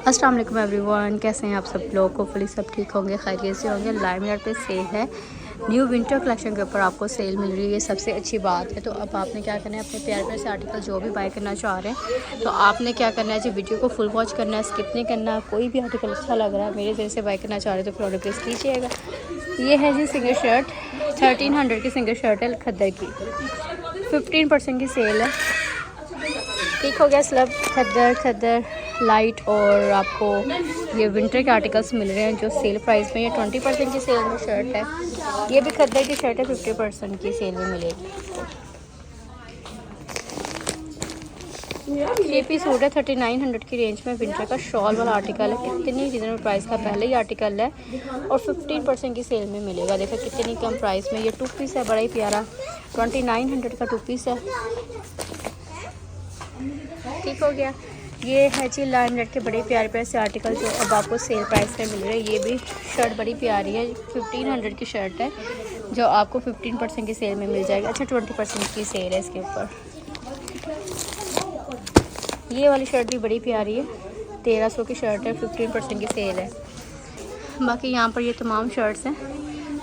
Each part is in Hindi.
अस्सलाम वालेकुम एवरीवन, कैसे हैं आप सब लोग। होपफुली सब ठीक होंगे, खैरियत से होंगे। लाइमलाइट पे सेल है, न्यू विंटर कलेक्शन के ऊपर आपको सेल मिल रही है, सबसे अच्छी बात है। तो अब आपने क्या करना है, अपने प्यारे प्यारे से आर्टिकल जो भी बाय करना चाह रहे हैं तो आपने क्या करना है जी, वीडियो को फुल वॉच करना है, स्किप नहीं करना। कोई भी आर्टिकल अच्छा लग रहा है, मेरे जरिए से बाय करना चाह रहे हैं तो फिर ऑर्डर प्लेस कीजिएगा। ये है जी सिंगल शर्ट, 1300 की सिंगल शर्ट है खद्दर की, 15% की सेल है। ठीक हो गया, स्लब खद्दर लाइट। और आपको ये विंटर के आर्टिकल्स मिल रहे हैं जो सेल प्राइस में। ये 20% की सेल में शर्ट है, ये भी खद्दर की शर्ट है, 50% की सेल में मिलेगी। 3 पीस सूट है, 3900 की रेंज में। विंटर का शॉल वाला आर्टिकल है, कितनी रीजनेबल प्राइस का पहले ही आर्टिकल है और 15% की सेल में मिलेगा। देखो कितनी कम प्राइस में। ये 2 पीस है, बड़ा ही प्यारा, 2900 का 2 पीस है। ठीक हो गया। ये है जी लाइमलाइट के बड़े प्यारे प्यारे से आर्टिकल जो अब आपको सेल प्राइस में मिल रहे हैं। ये भी शर्ट बड़ी प्यारी है, 1500 की शर्ट है जो आपको 15% की सेल में मिल जाएगी। अच्छा 20% की सेल है इसके ऊपर। ये वाली शर्ट भी बड़ी प्यारी है, 1300 की शर्ट है, 15% की सेल है। बाकी यहाँ पर ये तमाम शर्ट्स हैं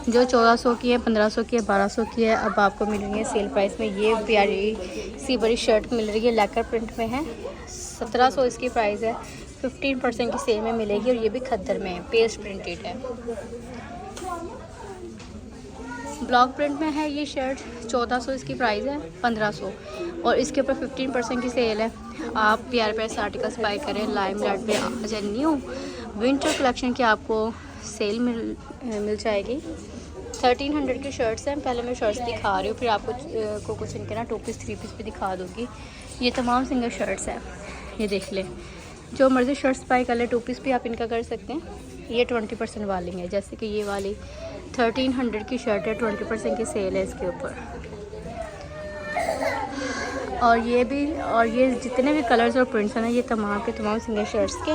जो 1400 की है, 1500 की है, 1200 की है, अब आपको मिल रही है सेल प्राइस में। ये प्यारी सी बड़ी शर्ट मिल रही है, लैकर प्रिंट में है, 1700 इसकी प्राइस है, 15% की सेल में मिलेगी। और ये भी खद्दर में है, पेस्ट प्रिंटेड है, ब्लॉक प्रिंट में है। ये शर्ट 1400 इसकी प्राइस है, 1500 और इसके ऊपर 15% की सेल है। आप प्यारे प्यारे से आर्टिकल्स बाय करें लाइमलाइट पे। अच्छा न्यू विंटर कलेक्शन की आपको सेल मिल जाएगी। 1300 की शर्ट्स हैं। पहले मैं शर्ट्स दिखा रही हूँ, फिर आपको कुछ इनके ना 2 पीस 3 पीस भी दिखा दूँगी। ये तमाम सिंगल शर्ट्स हैं, ये देख लें, जो मर्ज़ी शर्ट्स बाय कर ले। 2 पीस भी आप इनका कर सकते हैं। ये 20% वाली है, जैसे कि ये वाली 1300 की शर्ट है, 20% की सेल है इसके ऊपर। और ये भी, और ये जितने भी कलर्स और प्रिंट्स हैं ना, ये तमाम के तमाम सिंगल शर्ट्स के।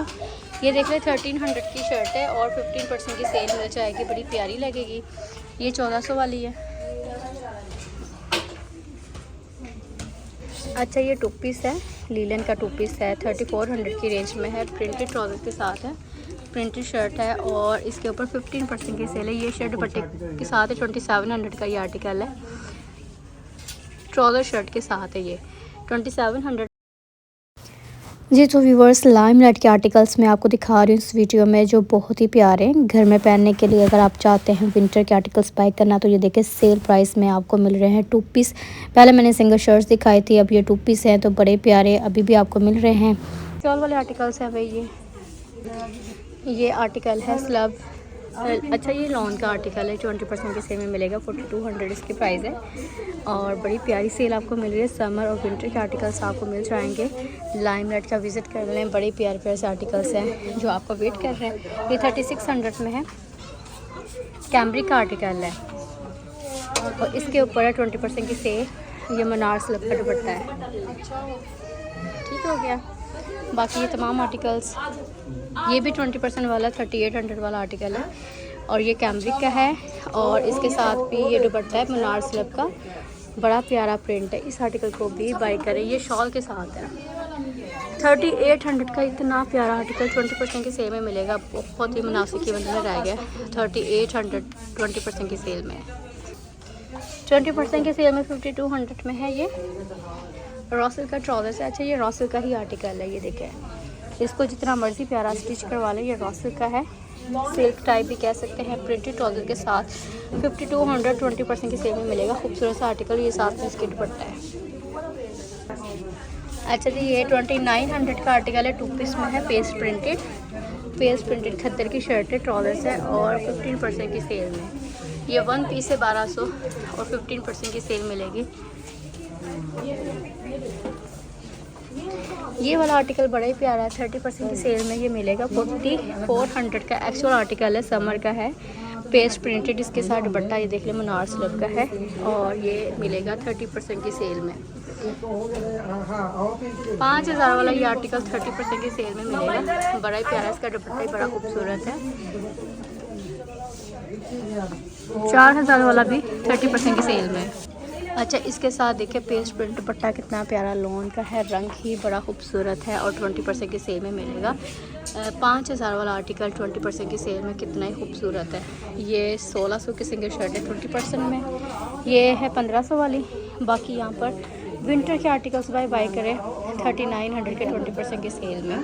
ये देख ले 1300 की शर्ट है और 15% की सेल मिल जाएगी, बड़ी प्यारी लगेगी। ये 1400 वाली है। अच्छा ये 2 पीस है, लीलन का 2 पीस है, 3400 की रेंज में है, प्रिंटेड ट्राउज़र के साथ है, प्रिंटेड शर्ट है और इसके ऊपर 15% की सेल है। ये शर्ट दुपट्टे के साथ है, 2700 का ये आर्टिकल है, ट्राउज़र शर्ट के साथ है, ये 2700। जी तो व्यूवर्स, लाइमलाइट के आर्टिकल्स मैं आपको दिखा रही हूँ इस वीडियो में, जो बहुत ही प्यारे हैं घर में पहनने के लिए। अगर आप चाहते हैं विंटर के आर्टिकल्स बाय करना तो ये देखिए सेल प्राइस में आपको मिल रहे हैं 2 पीस। पहले मैंने सिंगल शर्ट्स दिखाई थी, अब ये 2 पीस हैं, तो बड़े प्यारे अभी भी आपको मिल रहे हैं। शॉल वाले आर्टिकल्स हैं भाई। ये आर्टिकल है स्लब। अच्छा ये लॉन का आर्टिकल है, 20% के सेल में मिलेगा, 4200 इसकी प्राइस है और बड़ी प्यारी सेल आपको मिल रही है। समर और विंटर के आर्टिकल्स आपको मिल जाएंगे। लाइमलाइट का विज़िट कर लें, बड़े प्यारे प्यारे से आर्टिकल्स हैं जो आपको वेट कर रहे हैं। ये 3600 में है, कैमरिक का आर्टिकल है और इसके ऊपर है 20% की सेल। ये मनार स्लब का दुपट्टा है। ठीक हो गया। बाकी ये तमाम आर्टिकल्स, ये भी 20% वाला 3800 वाला आर्टिकल है और ये कैमरिक का है और इसके साथ भी ये दुपट्टा है मनार स्लब का, बड़ा प्यारा प्रिंट है। इस आर्टिकल को भी बाय करें, ये शॉल के साथ है, 3800 का इतना प्यारा आर्टिकल 20% की सेल में मिलेगा। बहुत ही मुनासिब कीमत में रह गया, 3800 20% की सेल में। 20% की सेल में 5200 में है। ये रॉसल का ट्राउज़र है। अच्छा ये रॉसल का ही आर्टिकल है, ये देखें, इसको जितना मर्जी प्यारा स्टिच करवा लें। ये रॉसल का है, सिल्क टाइप भी कह सकते हैं, प्रिंटेड ट्राउज़र के साथ 5200 20% की सेल में मिलेगा। खूबसूरत सा आर्टिकल, ये साथ में इसके दुपट्टा है। अच्छा जी ये 2900 का आर्टिकल है, 2 पीस में है, पेस्ट प्रिंटेड खद्दर की शर्ट है, ट्राउज़र्स है और 15% की सेल में। ये 1 पीस है, 1200 और 15% की सेल मिलेगी। ये वाला आर्टिकल बड़ा ही प्यारा है, 30% की सेल में ये मिलेगा, 4400 का एक्चुअल आर्टिकल है, समर का है, पेस्ट प्रिंटेड, इसके साथ दुपट्टा ये देख लें मनार स्लब का है और ये मिलेगा 30% की सेल में। 5000 वाला ये आर्टिकल 30% की सेल में मिलेगा, बड़ा ही प्यारा, इसका दुपट्टा ही बड़ा खूबसूरत है। 4000 वाला भी 30% की सेल में। अच्छा, इसके साथ देखिए पेस्ट प्रिंट दुपट्टा कितना प्यारा लॉन का है, रंग ही बड़ा खूबसूरत है और 20% की सेल में मिलेगा। 5000 वाला आर्टिकल 20% की सेल में कितना ही खूबसूरत है। ये 1600 की सिंगल शर्ट है 20% में, ये है 1500 वाली। बाकी यहाँ पर विंटर के आर्टिकल्स बाय करें 3900 के 20% की सेल में,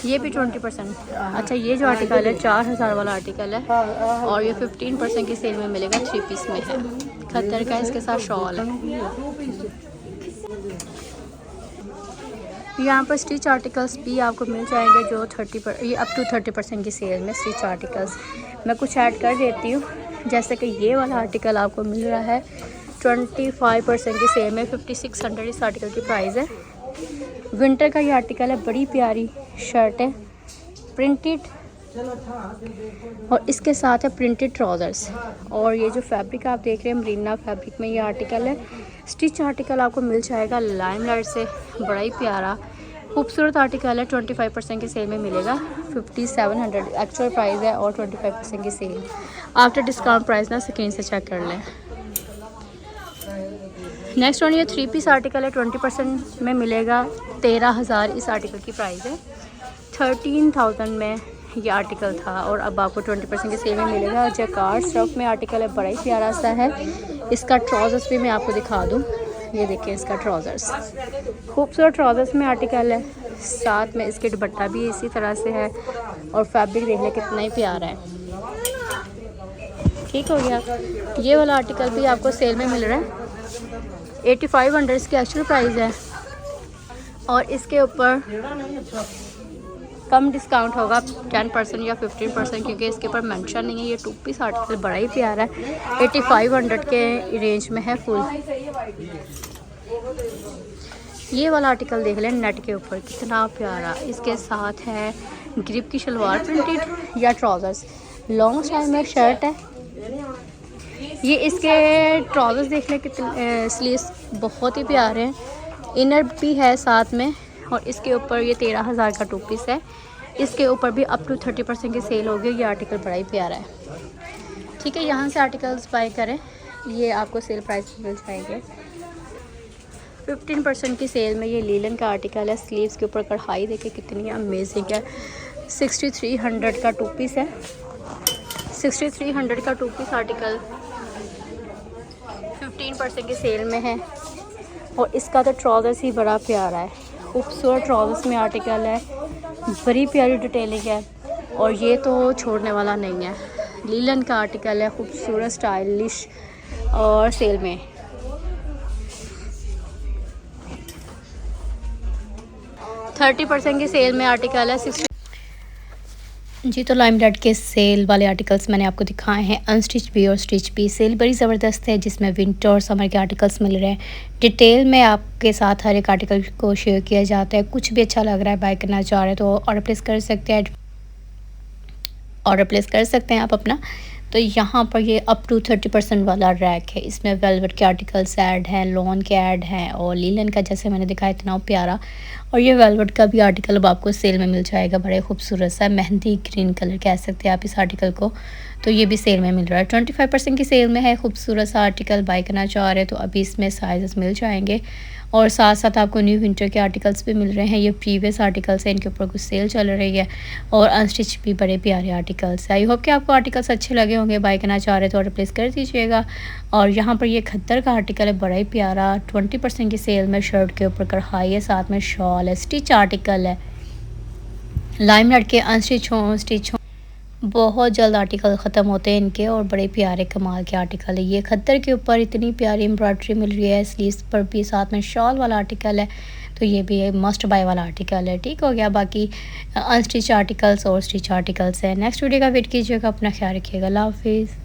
ये भी 20%। अच्छा, ये जो आर्टिकल है 4000 वाला आर्टिकल है और ये 15% की सेल में मिलेगा, 3 पीस में है, खद्दर का, इसके साथ शॉल है। यहाँ पर स्टिच आर्टिकल्स भी आपको मिल जाएंगे जो ये अप टू 30% की सेल में स्टिच आर्टिकल्स। मैं कुछ ऐड कर देती हूँ, जैसे कि ये वाला आर्टिकल आपको मिल रहा है 25% की सेल में, 5600 इस आर्टिकल की प्राइस है। विंटर का ये आर्टिकल है, बड़ी प्यारी शर्ट है प्रिंटेड और इसके साथ है प्रिंटेड ट्राउज़र्स। और ये जो फैब्रिक आप देख रहे हैं मरीना फैब्रिक में ये आर्टिकल है। स्टिच आर्टिकल आपको मिल जाएगा लाइमलाइट से, बड़ा ही प्यारा खूबसूरत आर्टिकल है। 25% की सेल में मिलेगा, 5700 एक्चुअल प्राइस है और 25% की सेल आफ्टर डिस्काउंट प्राइस ना स्क्रीन से चेक कर लें। नेक्स्ट वन ये 3 पीस आर्टिकल है, 20% में मिलेगा, 13000 इस आर्टिकल की प्राइस है। 13000 में ये आर्टिकल था और अब आपको 20% की सेल में मिलेगा। जैकार्ड स्टफ में आर्टिकल है, बड़ा ही प्यारा सा है। इसका ट्राउज़र्स भी मैं आपको दिखा दूँ, ये देखिए इसका ट्राउज़र्स, खूबसूरत ट्राउज़र्स में आर्टिकल है, साथ में इसके दुपट्टा भी इसी तरह से है और फैब्रिक देख लें कितना ही प्यारा है। ठीक हो गया। ये वाला आर्टिकल भी आपको सेल में मिल रहा है, 8500 इसकी एक्चुअल प्राइस है और इसके ऊपर कम डिस्काउंट होगा 10% या 15%, क्योंकि इसके ऊपर मेंशन नहीं है। ये 2 पीस आर्टिकल बड़ा ही प्यारा है, 8500 के रेंज में है फुल। ये वाला आर्टिकल देख लें नेट के ऊपर कितना प्यारा, इसके साथ है ग्रिप की शलवार प्रिंटेड या ट्राउज़र्स, लॉन्ग स्टाइल में शर्ट है। ये इसके ट्राउज़र्स देख लें कितने, स्लीव्स बहुत ही प्यारे हैं, इनर भी है साथ में और इसके ऊपर ये 13000 का 2 पीस है। इसके ऊपर भी अप टू 30% की सेल होगी। ये आर्टिकल बड़ा ही प्यारा है। ठीक है, यहाँ से आर्टिकल्स बाय करें, ये आपको सेल प्राइस मिल जाएंगे। 15% की सेल में ये लीलन का आर्टिकल है, स्लीव्स के ऊपर कढ़ाई देखिए कितनी अमेजिंग है। 6300 का 2 पीस है, 6300 का 2 पीस आर्टिकल 15% की सेल में है और इसका तो ट्राउज़र्स ही बड़ा प्यारा है, खूबसूरत ट्राउज़र्स में आर्टिकल है, बड़ी प्यारी डिटेलिंग है और ये तो छोड़ने वाला नहीं है। लीलन का आर्टिकल है, खूबसूरत स्टाइलिश और सेल में। थर्टी 30% की सेल में आर्टिकल है 60। जी, तो लाइमलाइट के सेल वाले आर्टिकल्स मैंने आपको दिखाए हैं, अनस्टिच भी और स्टिच भी। सेल बड़ी ज़बरदस्त है जिसमें विंटर और समर के आर्टिकल्स मिल रहे हैं। डिटेल में आपके साथ हर एक आर्टिकल को शेयर किया जाता है। कुछ भी अच्छा लग रहा है, बाय करना चाह रहे हैं तो ऑर्डर प्लेस कर सकते हैं आप अपना। तो यहाँ पर ये अप टू 30% वाला रैक है, इसमें वेलवेट के आर्टिकल्स ऐड हैं, लॉन के ऐड हैं और लीलन का जैसे मैंने दिखाया इतना प्यारा। और ये वेलवेट का भी आर्टिकल अब आपको सेल में मिल जाएगा, बड़े खूबसूरत सा मेहंदी ग्रीन कलर कह सकते हैं आप इस आर्टिकल को। तो ये भी सेल में मिल रहा है, 25% की सेल में है। खूबसूरत सा आर्टिकल बाय करना चाह रहे हैं तो अभी इसमें साइज़ मिल जाएंगे और साथ साथ आपको न्यू विंटर के आर्टिकल्स भी मिल रहे हैं। ये प्रीवियस आर्टिकल्स हैं, इनके ऊपर कुछ सेल चल रही है और अनस्टिच भी बड़े प्यारे आर्टिकल्स है। आई होप कि आपको आर्टिकल्स अच्छे लगे होंगे, बाय करना चाह रहे तो ऑर्डर प्लेस कर दीजिएगा। और यहाँ पर ये खद्दर का आर्टिकल है, बड़ा ही प्यारा, 20% की सेल में, शर्ट के ऊपर कढ़ाई है, साथ में शॉल है, स्टिच आर्टिकल है। लाइमलाइट के अनस्टिच हों स्टिच हों, बहुत जल्द आर्टिकल ख़त्म होते हैं इनके और बड़े प्यारे कमाल के आर्टिकल है। ये खद्दर के ऊपर इतनी प्यारी एम्ब्रॉयडरी मिल रही है, स्लीव्स पर भी साथ में शॉल वाला आर्टिकल है, तो ये भी मस्ट बाय वाला आर्टिकल है। ठीक हो गया, बाकी अनस्टिच आर्टिकल्स और स्टिच आर्टिकल्स है। नेक्स्ट वीडियो का वेट कीजिएगा, अपना ख्याल रखिएगा, अल्लाह हाफिज़।